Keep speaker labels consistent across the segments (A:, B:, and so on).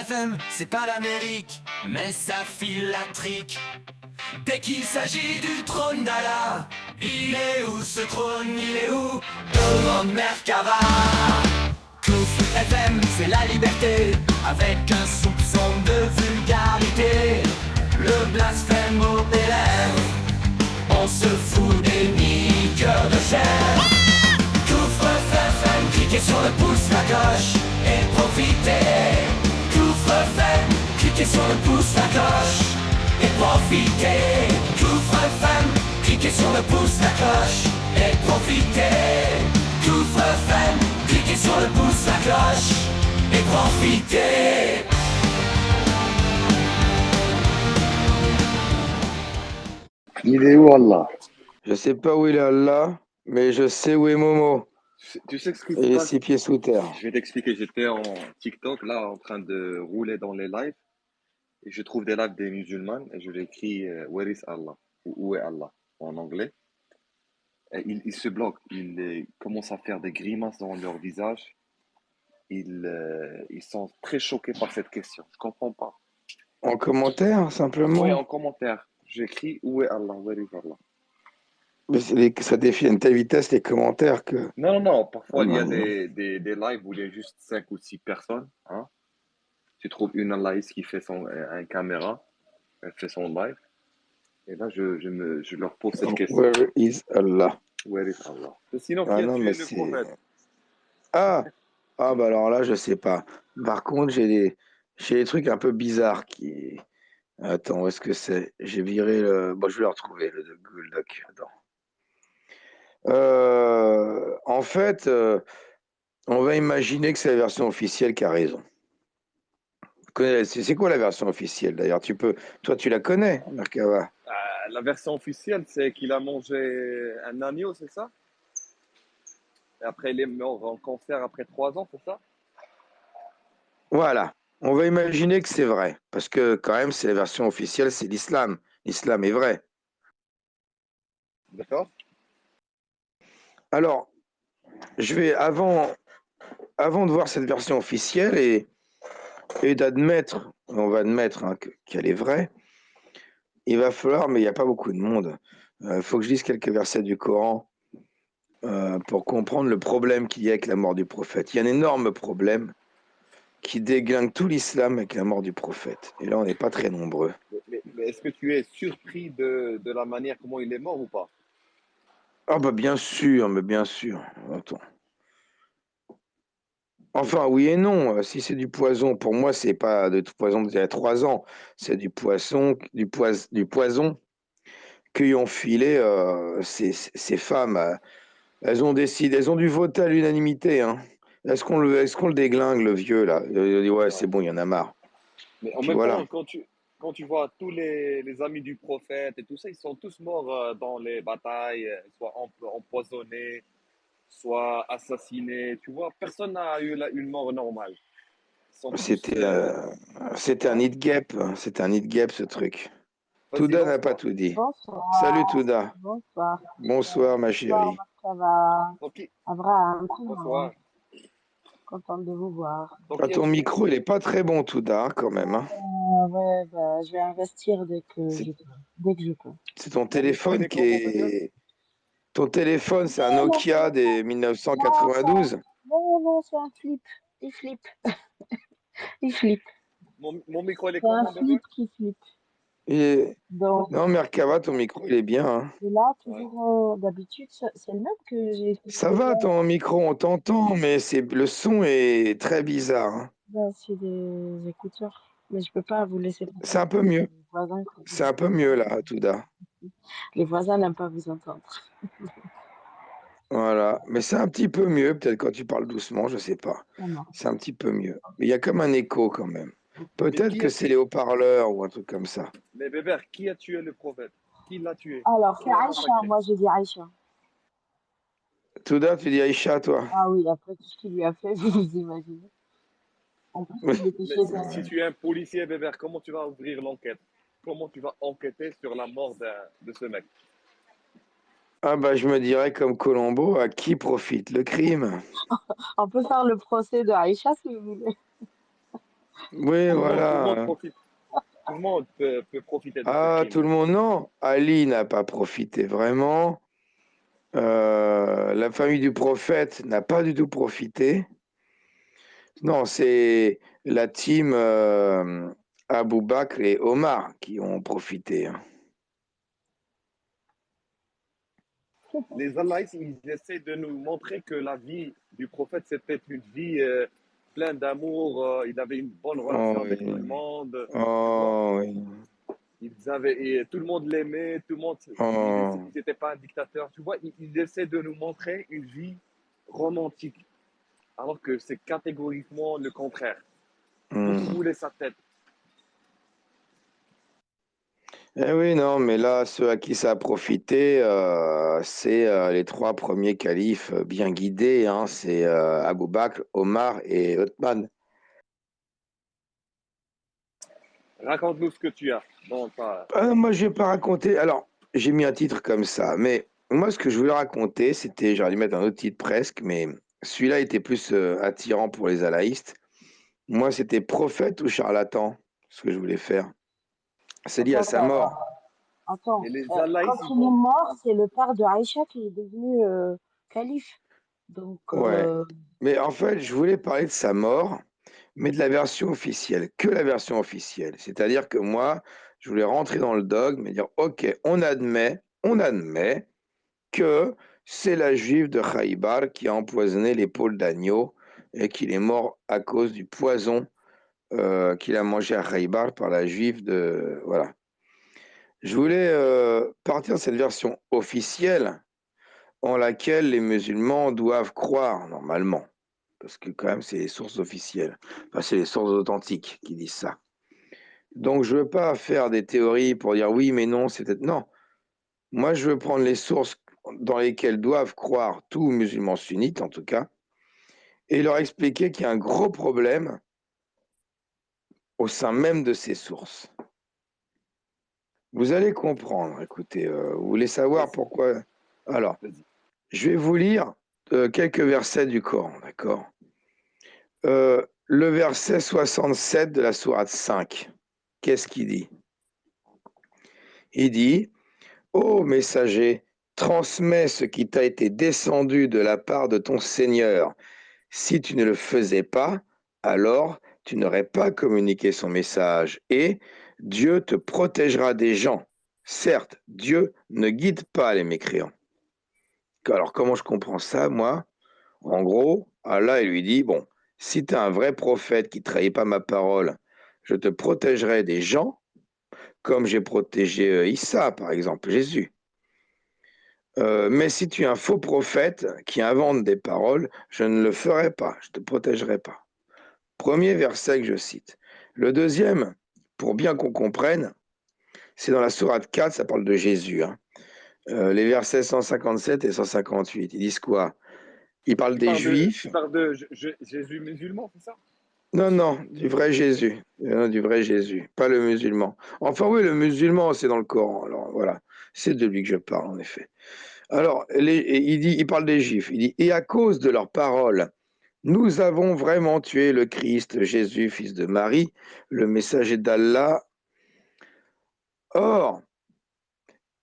A: FM, c'est pas l'Amérique, mais ça file la trique. Dès qu'il s'agit du trône d'Allah, il est où ce trône, il est où? Demande Merkava. Kouf FM, c'est la liberté, avec un soupçon de vulgarité. Le blasphème aux lèvres, on se fout des niqueurs de chair. Kouf FM, cliquez sur le pouce, la cloche et profitez. Kouf FM, cliquez sur le pouce, la cloche et profitez. Kouf FM, cliquez sur le pouce, la cloche et profitez. Kouf FM, cliquez sur le pouce, la cloche et profitez.
B: Il est où Allah?
C: Je sais pas où il est Allah, mais je sais où est Momo.
B: Tu sais ce qui
C: Et
B: se
C: les
B: passe?
C: 6 pieds sous terre.
B: Je vais t'expliquer. J'étais en TikTok, là, en train de rouler dans les lives. Et je trouve des lives des musulmans. Et je l'écris Where is Allah? Ou Où est Allah? En anglais. Et ils se bloquent. Ils commencent à faire des grimaces dans leur visage. Ils sont très choqués par cette question. Je comprends pas.
C: En commentaire,
B: Oui,
C: simplement.
B: en commentaire. J'écris Où est Allah? Where is Allah?
C: Mais ça défie à une telle vitesse les commentaires que.
B: Non.
C: Ah
B: Parfois, il y a
C: non, non.
B: des lives où il y a juste 5 ou 6 personnes. Hein. Tu trouves une Laïs qui fait un caméra, elle fait son live. Et là, je leur pose cette question.
C: Where is Allah?
B: Where is Allah? Et sinon,
C: Ah
B: qui a
C: non,
B: tué
C: mais
B: le
C: c'est.
B: prophète?
C: Ah! Ah, bah alors là, je sais pas. Par contre, j'ai des trucs un peu bizarres qui. Attends, où est-ce que c'est? J'ai viré le. Bon, je vais le retrouver, le Google Doc. Attends. En fait, on va imaginer que c'est la version officielle qui a raison. C'est quoi la version officielle d'ailleurs? Toi, tu la connais, Merkava?
B: La version officielle, c'est qu'il a mangé un agneau, c'est ça? Et après, il est mort en cancer après 3 ans, c'est ça?
C: Voilà. On va imaginer que c'est vrai, parce que quand même, c'est la version officielle, c'est l'islam. L'islam est vrai.
B: D'accord?
C: Alors, je vais avant de voir cette version officielle et d'admettre, on va admettre qu'elle est vraie. Il va falloir, mais il n'y a pas beaucoup de monde. Il faut que je lise quelques versets du Coran pour comprendre le problème qu'il y a avec la mort du prophète. Il y a un énorme problème qui déglingue tout l'islam avec la mort du prophète. Et là, on n'est pas très nombreux.
B: Mais est-ce que tu es surpris de la manière comment il est mort ou pas?
C: Ah bah bien sûr, mais bien sûr. Attends. Enfin, oui et non. Si c'est du poison, pour moi, c'est pas de tout poison d'il y a 3 ans. C'est du poison qu'ils ont filé ces femmes. Elles ont décidé, elles ont dû voter à l'unanimité, hein. Est-ce qu'on le déglingue, le vieux, là? Il dit, ouais,
B: Ouais.
C: c'est bon, il y en a marre.
B: Mais en
C: Puis
B: même
C: voilà.
B: temps, quand tu vois tous les amis du prophète et tout ça, ils sont tous morts dans les batailles, soit empoisonnés, soit assassinés. Tu vois, personne n'a eu une mort normale. Ils sont tous.
C: C'était c'était un
B: Hein?
C: nid gap. C'était un nid gap, ce truc.
B: Vas-y,
C: Touda n'a pas
B: lance-toi.
C: tout dit. Salut,
D: Bonsoir,
C: Touda.
D: bonsoir,
C: Bonsoir, ma
D: bonsoir,
C: chérie.
D: Marcava,
B: Ok,
D: Abraham, tout le monde,
B: bonsoir.
D: contente de vous voir.
B: Donc,
C: Ah,
B: qui a
C: ton
B: tué?
C: micro, il est pas très bon, Touda, hein, quand même, hein.
D: Ouais, bah, je vais investir
C: C'est
D: dès que je peux.
C: c'est ton
B: Mon micro, il
C: téléphone
B: est
C: qui
B: comment, Bébert?
C: est. Ton téléphone, c'est un
D: Non, non,
C: Nokia des
D: non,
C: 1992.
D: non, c'est un flip, il flippe, il flippe.
B: Mon micro, il est
D: C'est un
B: comment, Bébert?
D: flip qui flippe.
C: Et...
D: Donc,
C: Non, Merkava, ton micro, il est bien, hein.
D: et là,
B: Ouais.
D: toujours, d'habitude, c'est le même que j'ai
C: Ça
D: utilisé
C: va,
D: hier.
C: ton micro, on t'entend, mais le son est très bizarre, hein.
D: Bah, c'est des écouteurs, mais je peux pas vous laisser
C: C'est
D: parler.
C: un peu mieux.
D: Les voisins,
C: C'est un peu mieux, là, Touda.
D: les voisins n'aiment pas vous entendre.
C: Voilà. Mais c'est un petit peu mieux, peut-être quand tu parles doucement, je sais pas.
D: Ça
C: C'est
D: marche.
C: un petit peu mieux. Mais il y a comme un écho quand même.
B: Mais
C: Peut-être que c'est les haut-parleurs ou un truc comme ça.
B: Mais Bébert, qui a tué le prophète? Qui l'a tué?
D: Alors, c'est
B: Qui l'a
D: Aïcha,
B: massacré?
D: moi j'ai dit Aïcha.
C: Touda, tu dis Aïcha, toi.
D: Ah oui, après tout ce qu'il lui a fait, vous vous imaginez. En plus, il était
B: Mais
D: chez
B: si
D: elle.
B: tu es un policier, Bébert, comment tu vas ouvrir l'enquête? Comment tu vas enquêter sur la mort de ce mec?
C: Ah bah je me dirais comme Colombo, à qui profite le crime?
D: On peut faire le procès de Aïcha si vous voulez.
C: Oui,
B: Tout le monde
C: voilà.
B: profite. Tout le monde peut profiter de ce
C: Ah,
B: film.
C: tout le monde, non. Ali n'a pas profité vraiment. La famille du prophète n'a pas du tout profité. Non, c'est la team Abou Bakr et Omar qui ont profité, hein.
B: Les Allahites, ils essaient de nous montrer que la vie du prophète, c'était une vie pleine d'amour. Il avait une bonne relation
C: Oh
B: avec tout le
C: oui.
B: monde. Tu vois,
C: Oh oui.
B: et tout le monde l'aimait, tout le monde, ils
C: Oh.
B: n'étaient pas un dictateur. Tu vois, ils essaient de nous montrer une vie romantique, alors que c'est catégoriquement le contraire. Tout
C: Hmm.
B: roulait sa tête.
C: Eh oui, non, mais là, ceux à qui ça a profité, c'est les trois premiers califes bien guidés, hein. C'est Abou Bakr, Omar et Othman.
B: Raconte-nous ce que tu as dans ta...
C: Ah non, moi, je vais pas raconter. Alors, j'ai mis un titre comme ça, mais moi, ce que je voulais raconter, c'était, j'aurais dû mettre un autre titre presque, mais celui-là était plus attirant pour les alaïstes. Moi, c'était prophète ou charlatan, ce que je voulais faire. C'est lié à
D: Attends,
C: sa
D: attends, attends.
C: mort.
B: Et
D: Attends.
B: les Allahites,
D: Quand il est mort, c'est le père de Aïcha qui est devenu calife. Donc,
C: Ouais. Mais en fait, je voulais parler de sa mort, mais de la version officielle, que la version officielle. C'est-à-dire que moi, je voulais rentrer dans le dogme et dire, OK, on admet que c'est la juive de Khaybar qui a empoisonné l'épaule d'agneau et qu'il est mort à cause du poison qu'il a mangé à Khaybar par la juive de... Voilà. Je voulais partir de cette version officielle en laquelle les musulmans doivent croire normalement, parce que quand même c'est les sources officielles, enfin c'est les sources authentiques qui disent ça. Donc je veux pas faire des théories pour dire oui mais non, c'est peut-être non. Moi je veux prendre les sources dans lesquelles doivent croire tous musulmans sunnites en tout cas, et leur expliquer qu'il y a un gros problème au sein même de ces sources. Vous allez comprendre, écoutez, vous voulez savoir
B: vas-y,
C: pourquoi? Alors,
B: vas-y.
C: je vais vous lire quelques versets du Coran, d'accord? Le verset 67 de la sourate 5, qu'est-ce qu'il dit? Il dit, ô messager, transmets ce qui t'a été descendu de la part de ton Seigneur. Si tu ne le faisais pas, alors tu n'aurais pas communiqué son message et Dieu te protégera des gens. Certes, Dieu ne guide pas les mécréants. Alors, comment je comprends ça, moi? En gros, Allah il lui dit, bon, si tu es un vrai prophète qui ne trahit pas ma parole, je te protégerai des gens, comme j'ai protégé Issa, par exemple, Jésus. Mais si tu es un faux prophète qui invente des paroles, je ne le ferai pas, je ne te protégerai pas. Premier verset que je cite. Le deuxième, pour bien qu'on comprenne, c'est dans la sourate 4, ça parle de Jésus, hein. Les versets 157 et 158, ils disent quoi? Ils parlent des
B: Tu
C: Juifs.
B: parles de Jésus musulman, c'est ça?
C: Non, non, du vrai Jésus. Du vrai Jésus, pas le musulman. Enfin, oui, le musulman, c'est dans le Coran. Alors, voilà, c'est de lui que je parle, en effet. Alors, il parle des Juifs. Il dit, et à cause de leurs paroles, nous avons vraiment tué le Christ, Jésus, fils de Marie, le messager d'Allah. Or,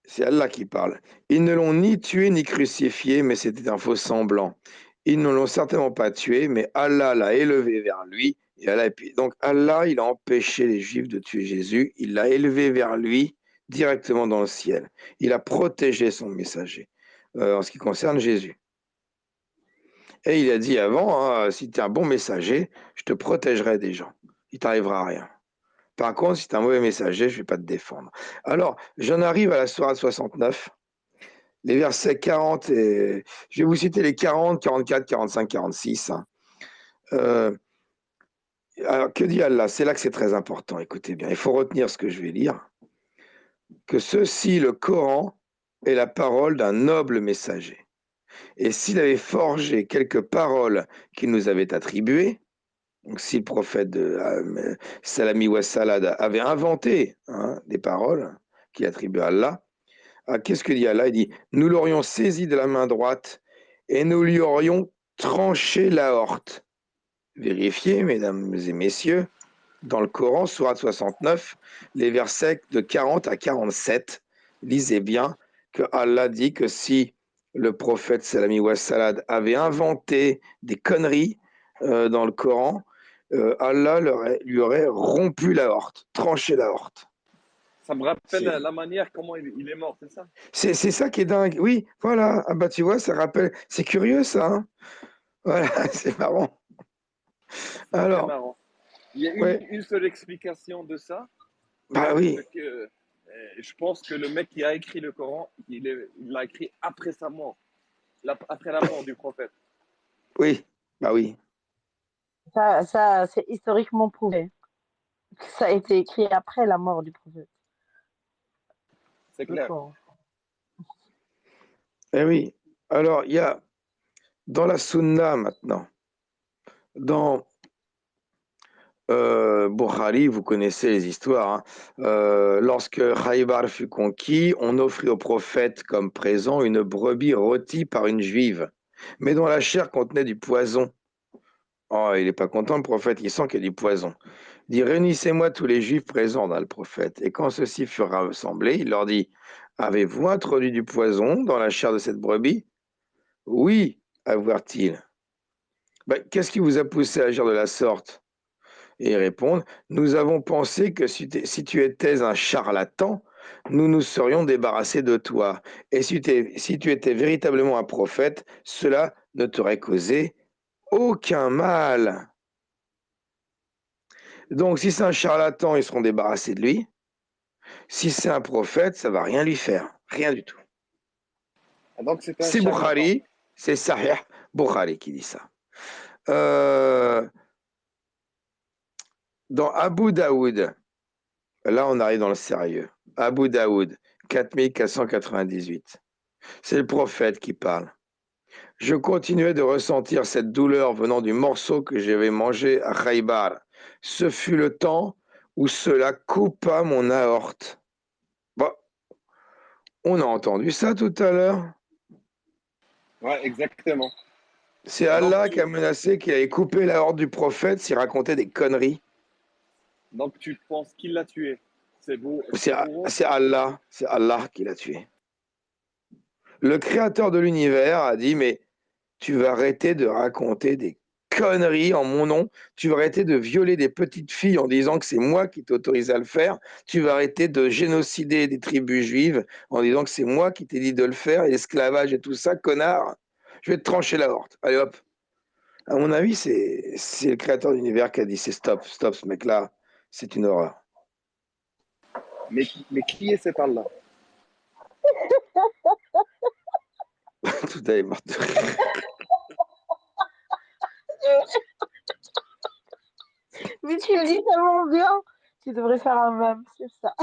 C: c'est Allah qui parle. Ils ne l'ont ni tué ni crucifié, mais c'était un faux semblant. Ils ne l'ont certainement pas tué, mais Allah l'a élevé vers lui. Donc Allah, il a empêché les Juifs de tuer Jésus. Il l'a élevé vers lui directement dans le ciel. Il a protégé son messager en ce qui concerne Jésus. Et il a dit avant, hein, si tu es un bon messager, je te protégerai des gens. Il t'arrivera rien. Par contre, si tu es un mauvais messager, je ne vais pas te défendre. Alors, j'en arrive à la sourate 69. Les versets 40 et... Je vais vous citer les 40, 44, 45, 46. Hein. Euh, alors, que dit Allah? C'est là que c'est très important. Écoutez bien, il faut retenir ce que je vais lire. Que ceci, le Coran, est la parole d'un noble messager. Et s'il avait forgé quelques paroles qu'il nous avait attribuées, donc si le prophète de Salami Wassalad avait inventé des paroles qu'il attribue à Allah, qu'est-ce que dit Allah? Il dit, nous l'aurions saisi de la main droite et nous lui aurions tranché l'aorte. Vérifiez, mesdames et messieurs, dans le Coran, sourate 69, les versets de 40 à 47. Lisez bien que Allah dit que si le prophète Salami Wassalad avait inventé des conneries dans le Coran, Allah lui aurait rompu la horte, tranché la horte.
B: Ça me rappelle
C: C'est
B: la manière comment il est mort, c'est ça?
C: c'est ça qui est dingue. Oui, voilà. Ah bah tu vois, ça rappelle. C'est curieux ça. Hein, voilà, c'est marrant.
B: C'est très
C: Alors,
B: marrant. Il y a
C: ouais,
B: une seule explication de ça,
C: bah oui,
B: c'est que je pense que le mec qui a écrit le Coran, il l'a écrit après sa mort, après la mort du prophète.
C: oui, bah oui.
D: Ça c'est historiquement prouvé. Que ça a été écrit après la mort du prophète.
B: C'est
D: Le
B: clair.
D: Coran.
C: Eh oui. Alors, il y a dans la Sunna maintenant, dans Bukhari, vous connaissez les histoires. Hein. Lorsque Khaybar fut conquis, on offrit au prophète comme présent une brebis rôtie par une juive, mais dont la chair contenait du poison. Oh, il n'est pas content, le prophète, il sent qu'il y a du poison. Il dit, réunissez-moi tous les juifs présents dans le prophète. Et quand ceux-ci furent rassemblés, il leur dit, avez-vous introduit du poison dans la chair de cette brebis? Oui, avouèrent-ils. Ben, qu'est-ce qui vous a poussé à agir de la sorte? Et ils répondent, nous avons pensé que si tu étais un charlatan, nous nous serions débarrassés de toi. Et si tu étais véritablement un prophète, cela ne t'aurait causé aucun mal. Donc, si c'est un charlatan, ils seront débarrassés de lui. Si c'est un prophète, ça va rien lui faire. Rien du tout.
B: Donc c'était un
C: C'est
B: charlatan.
C: Bukhari, c'est Sahih Bukhari qui dit ça. Euh, dans Abu Daoud, là on arrive dans le sérieux. Abu Daoud, 4498. C'est le prophète qui parle. Je continuais de ressentir cette douleur venant du morceau que j'avais mangé à Khaybar. Ce fut le temps où cela coupa mon aorte. Bon, on a entendu ça tout à l'heure.
B: Ouais, exactement.
C: C'est
B: Donc
C: Allah qui
B: tu,
C: a menacé qu'il allait couper la horde du prophète s'il racontait des conneries.
B: donc tu penses qu'il l'a tué.
C: C'est
B: C'est bourreau.
C: C'est Allah qui l'a tué. Le créateur de l'univers a dit, mais tu vas arrêter de raconter des conneries en mon nom, tu vas arrêter de violer des petites filles en disant que c'est moi qui t'ai autorisé à le faire, tu vas arrêter de génocider des tribus juives en disant que c'est moi qui t'ai dit de le faire, et l'esclavage et tout ça, connard. Je vais te trancher la horte. Allez hop. À mon avis, c'est le créateur de l'univers qui a dit c'est stop, stop, ce mec-là, c'est une horreur.
B: Mais qui est cet Allah?
C: Tout est mort de rire.
D: Mais tu le dis tellement bien. Tu devrais faire un mème sur ça.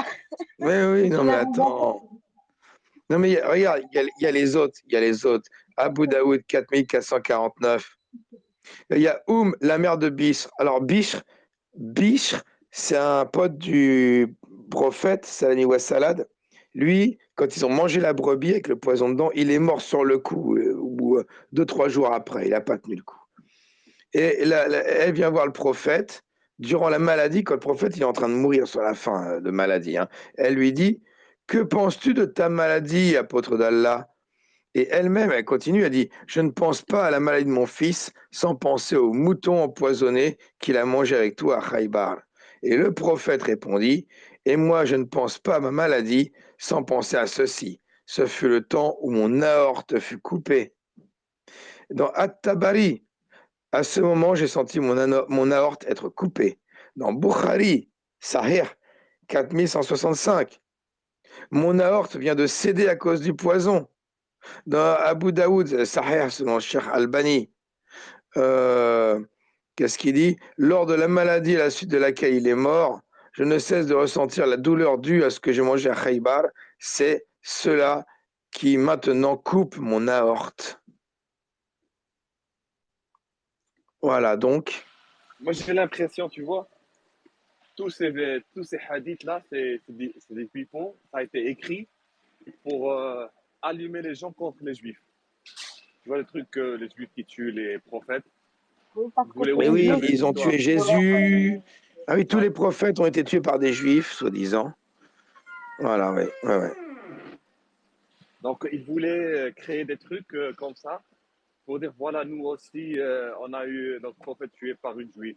C: Mais oui,
D: Mais
C: non,
D: tu
C: mais
D: l'as mis d'accord.
C: attends. Non, mais regarde, il y a les autres, il y a les autres. Abu Daoud, 4449. Il y a la mère de Bishr. Alors, Bishr, c'est un pote du prophète, Salani Wassalad. Lui, quand ils ont mangé la brebis avec le poison dedans, il est mort sur le coup, ou 2, 3 jours après. Il n'a pas tenu le coup. Et elle vient voir le prophète durant la maladie, quand le prophète il est en train de mourir sur la fin de maladie. Hein. Elle lui dit, que penses-tu de ta maladie, apôtre d'Allah? Et elle-même, elle continue, elle dit, je ne pense pas à la maladie de mon fils sans penser au mouton empoisonné qu'il a mangé avec toi à Khaybar. Et le prophète répondit, et moi je ne pense pas à ma maladie sans penser à ceci. Ce fut le temps où mon aorte fut coupée. Dans At-Tabari, à ce moment, j'ai senti mon aorte être coupée. Dans Bukhari, Sahih, 4165, mon aorte vient de céder à cause du poison. Dans Abu Daoud, Sahih, selon Cheikh Albani, euh, qu'est-ce qu'il dit? Lors de la maladie à la suite de laquelle il est mort, je ne cesse de ressentir la douleur due à ce que j'ai mangé à Khaybar. C'est cela qui maintenant coupe mon aorte. Voilà, donc,
B: Moi j'ai l'impression, tu vois, tous ces hadiths-là, c'est des pipeaux. Ça a été écrit pour allumer les gens contre les juifs. Tu vois le truc que les juifs qui tuent les prophètes.
D: Oui, parce
B: Vous
D: que
B: voulez
D: c'est
C: mais
B: aussi
D: une
C: oui,
B: la
D: autre
B: même
C: ils ont
B: histoire.
C: tué
D: de leur
C: Jésus, Ah oui, tous
B: Ouais.
C: les prophètes ont été tués par des juifs, soi-disant. Voilà, oui. Ouais, ouais.
B: Donc, il voulait créer des trucs comme ça pour dire voilà, nous aussi, on a eu notre prophète tué par une juive.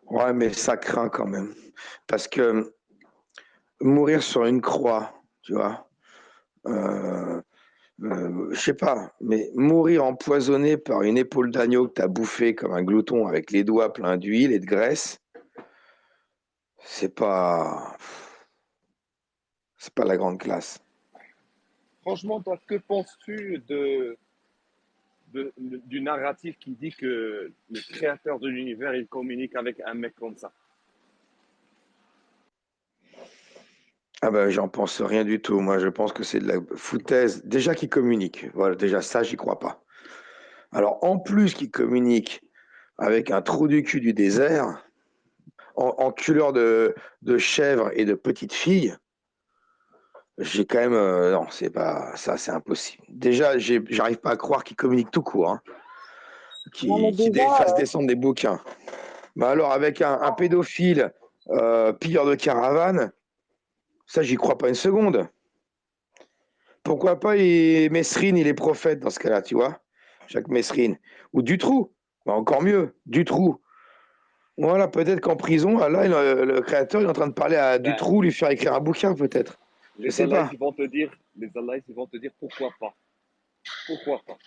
C: Ouais, mais ça craint quand même. Parce que mourir sur une croix, tu vois, euh, je sais pas, mais mourir empoisonné par une épaule d'agneau que tu as bouffé comme un glouton avec les doigts pleins d'huile et de graisse, c'est pas, c'est pas la grande classe.
B: Franchement, toi, que penses-tu du narratif qui dit que le créateur de l'univers, il communique avec un mec comme ça?
C: Ah ben, j'en pense rien du tout. Moi, je pense que c'est de la foutaise. Déjà qu'ils communiquent. Voilà, déjà ça, j'y crois pas. Alors, en plus qu'ils communiquent avec un trou du cul du désert, en culeur de chèvre et de petite fille, j'ai quand même. Non, c'est pas ça, c'est impossible. Déjà, j'arrive pas à croire qu'ils communiquent tout court, hein,
D: Non, mais déjà,
C: fassent descendre des bouquins. Mais alors, avec un pédophile, pilleur de caravane, ça, j'y crois pas une seconde. Pourquoi pas Mesrine, il est prophète dans ce cas-là, tu vois? Jacques Mesrine. Ou Dutroux. Bah, encore mieux, Dutroux. Voilà, peut-être qu'en prison, là, le créateur il est en train de parler à
B: Ben,
C: Dutroux, lui faire écrire un bouquin, peut-être. Je
B: les
C: sais
B: Allahites,
C: pas.
B: ils vont te dire pourquoi pas. Pourquoi pas?